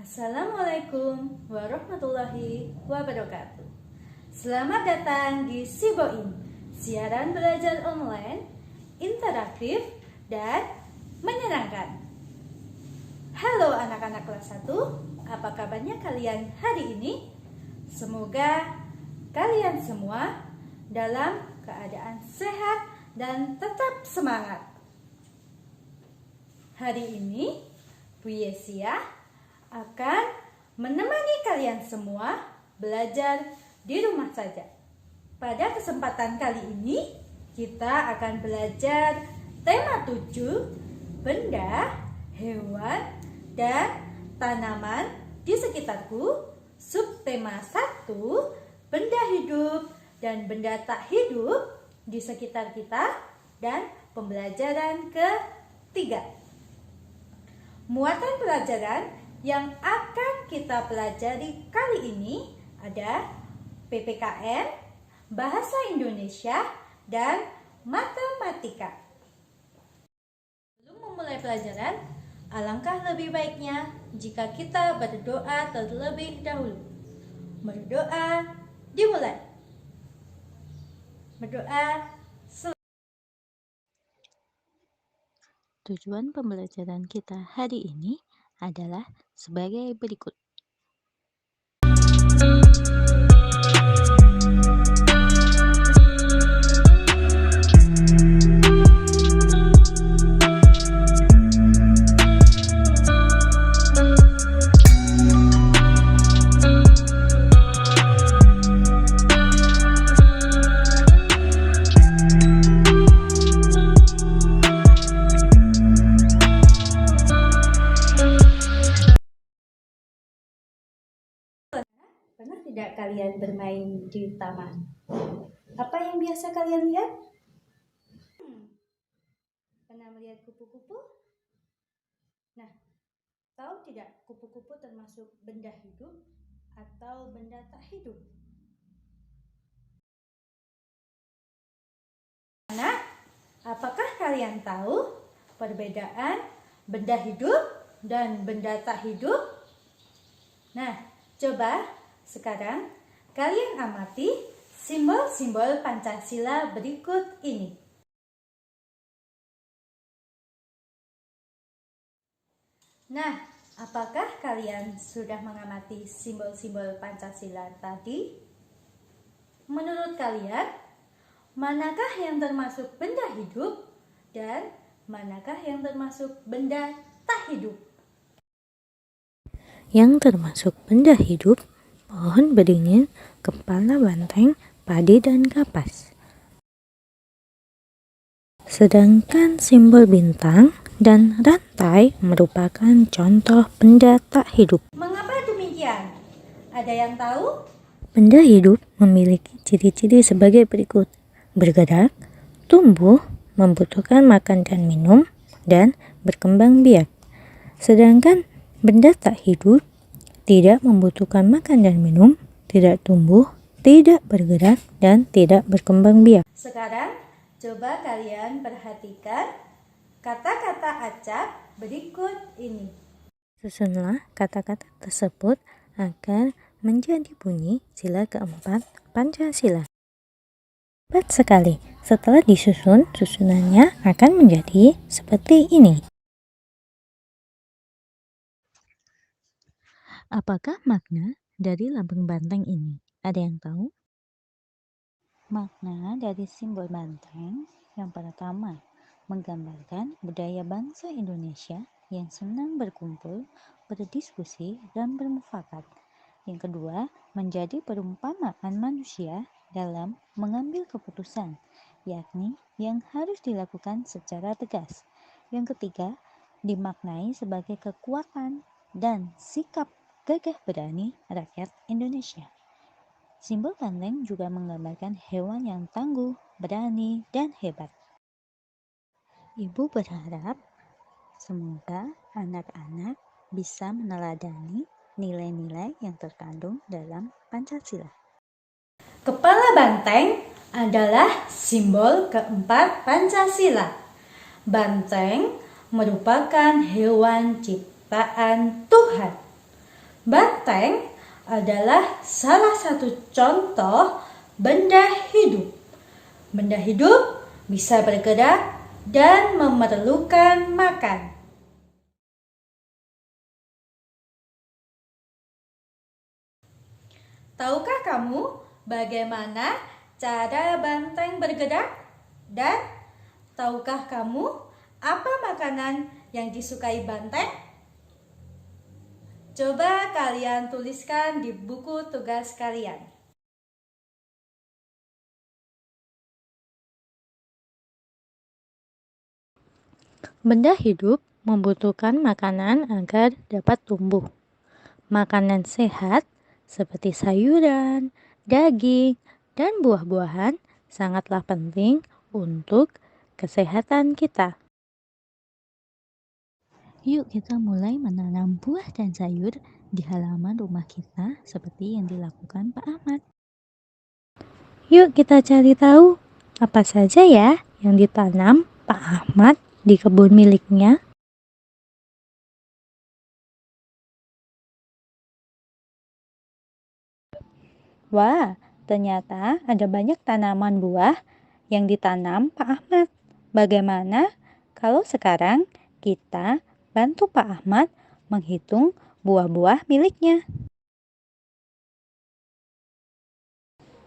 Assalamualaikum warahmatullahi wabarakatuh. Selamat datang di Siboin, siaran belajar online, interaktif, dan menyenangkan. Halo anak-anak kelas 1, apa kabarnya kalian hari ini? Semoga kalian semua dalam keadaan sehat dan tetap semangat. Hari ini Bu Yesia akan menemani kalian semua belajar di rumah saja. Pada kesempatan kali ini kita akan belajar tema 7, benda, hewan, dan tanaman di sekitarku. Subtema 1, benda hidup dan benda tak hidup di sekitar kita. Dan pembelajaran ketiga, muatan pelajaran yang akan kita pelajari kali ini ada PPKN, Bahasa Indonesia, dan Matematika. Sebelum memulai pelajaran, alangkah lebih baiknya jika kita berdoa terlebih dahulu. Berdoa dimulai. Berdoa selesai. Tujuan pembelajaran kita hari ini adalah sebagai berikut. Pernah tidak kalian bermain di taman? Apa yang biasa kalian lihat? Pernah melihat kupu-kupu? Nah, tahu tidak kupu-kupu termasuk benda hidup atau benda tak hidup? Anak, apakah kalian tahu perbedaan benda hidup dan benda tak hidup? Nah, coba sekarang kalian amati simbol-simbol Pancasila berikut ini. Nah, apakah kalian sudah mengamati simbol-simbol Pancasila tadi? Menurut kalian, manakah yang termasuk benda hidup dan manakah yang termasuk benda tak hidup? Yang termasuk benda hidup, pohon beringin, kepala banteng, padi, dan kapas. Sedangkan simbol bintang dan rantai merupakan contoh benda tak hidup. Mengapa demikian? Ada yang tahu? Benda hidup memiliki ciri-ciri sebagai berikut: bergerak, tumbuh, membutuhkan makan dan minum, dan berkembang biak. Sedangkan benda tak hidup tidak membutuhkan makan dan minum, tidak tumbuh, tidak bergerak, dan tidak berkembang biak. Sekarang coba kalian perhatikan kata-kata acak berikut ini. Susunlah kata-kata tersebut agar menjadi bunyi sila keempat Pancasila. Cepat sekali, setelah disusun, susunannya akan menjadi seperti ini. Apakah makna dari lambang banteng ini? Ada yang tahu? Makna dari simbol banteng yang pertama, menggambarkan budaya bangsa Indonesia yang senang berkumpul, berdiskusi, dan bermufakat. Yang kedua, menjadi perumpamaan manusia dalam mengambil keputusan, yakni yang harus dilakukan secara tegas. Yang ketiga, dimaknai sebagai kekuatan dan sikap gagah berani rakyat Indonesia. Simbol banteng juga menggambarkan hewan yang tangguh, berani, dan hebat. Ibu berharap semoga anak-anak bisa meneladani nilai-nilai yang terkandung dalam Pancasila. Kepala banteng adalah simbol keempat Pancasila. Banteng merupakan hewan ciptaan Tuhan. Banteng adalah salah satu contoh benda hidup. Benda hidup bisa bergerak dan memerlukan makan. Tahukah kamu bagaimana cara banteng bergerak? Dan tahukah kamu apa makanan yang disukai banteng? Coba kalian tuliskan di buku tugas kalian. Benda hidup membutuhkan makanan agar dapat tumbuh. Makanan sehat seperti sayuran, daging, dan buah-buahan sangatlah penting untuk kesehatan kita. Yuk kita mulai menanam buah dan sayur di halaman rumah kita seperti yang dilakukan Pak Ahmad. Yuk kita cari tahu apa saja ya yang ditanam Pak Ahmad di kebun miliknya. Wah, ternyata ada banyak tanaman buah yang ditanam Pak Ahmad. Bagaimana kalau sekarang kita bantu Pak Ahmad menghitung buah-buah miliknya?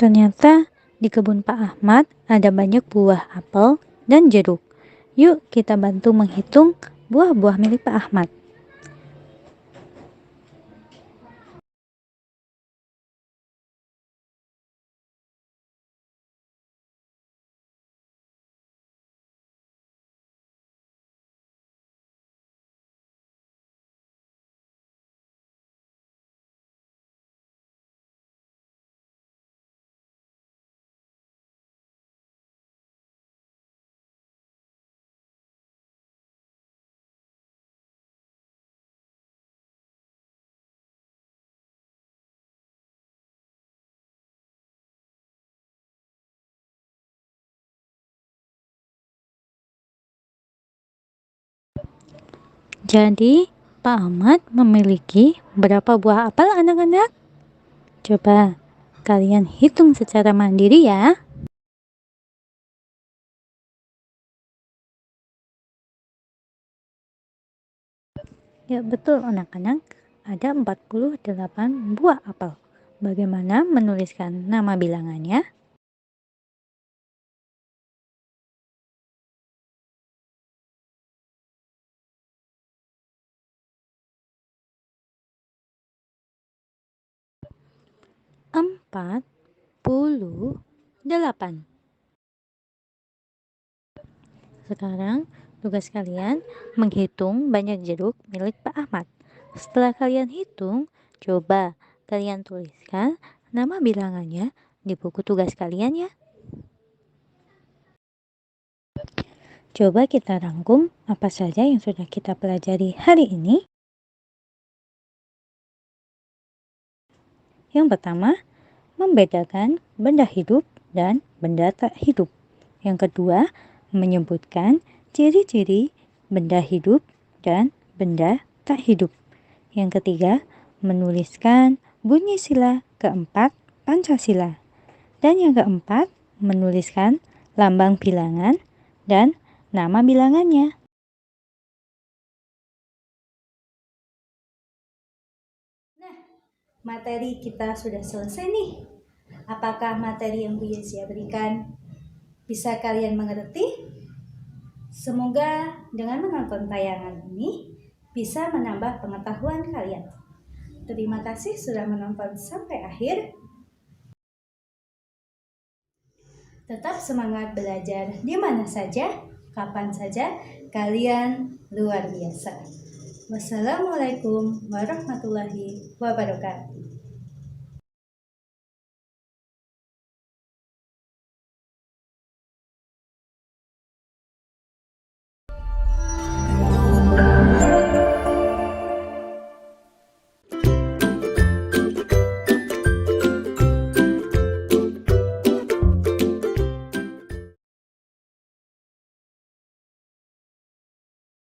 Ternyata di kebun Pak Ahmad ada banyak buah apel dan jeruk. Yuk kita bantu menghitung buah-buah milik Pak Ahmad. Jadi, Pak Ahmad memiliki berapa buah apel anak-anak? Coba kalian hitung secara mandiri ya. Ya betul anak-anak, ada 48 buah apel. Bagaimana menuliskan nama bilangannya? Empat puluh delapan. Sekarang tugas kalian menghitung banyak jeruk milik Pak Ahmad. Setelah kalian hitung, coba kalian tuliskan nama bilangannya di buku tugas kalian ya. Coba kita rangkum apa saja yang sudah kita pelajari hari ini. Yang pertama, membedakan benda hidup dan benda tak hidup. Yang kedua, menyebutkan ciri-ciri benda hidup dan benda tak hidup. Yang ketiga, menuliskan bunyi sila keempat Pancasila. Dan yang keempat, menuliskan lambang bilangan dan nama bilangannya. Nah, materi kita sudah selesai nih. Apakah materi yang Bu Yesia berikan bisa kalian mengerti? Semoga dengan menonton tayangan ini bisa menambah pengetahuan kalian. Terima kasih sudah menonton sampai akhir. Tetap semangat belajar di mana saja, kapan saja, kalian luar biasa. Wassalamualaikum warahmatullahi wabarakatuh.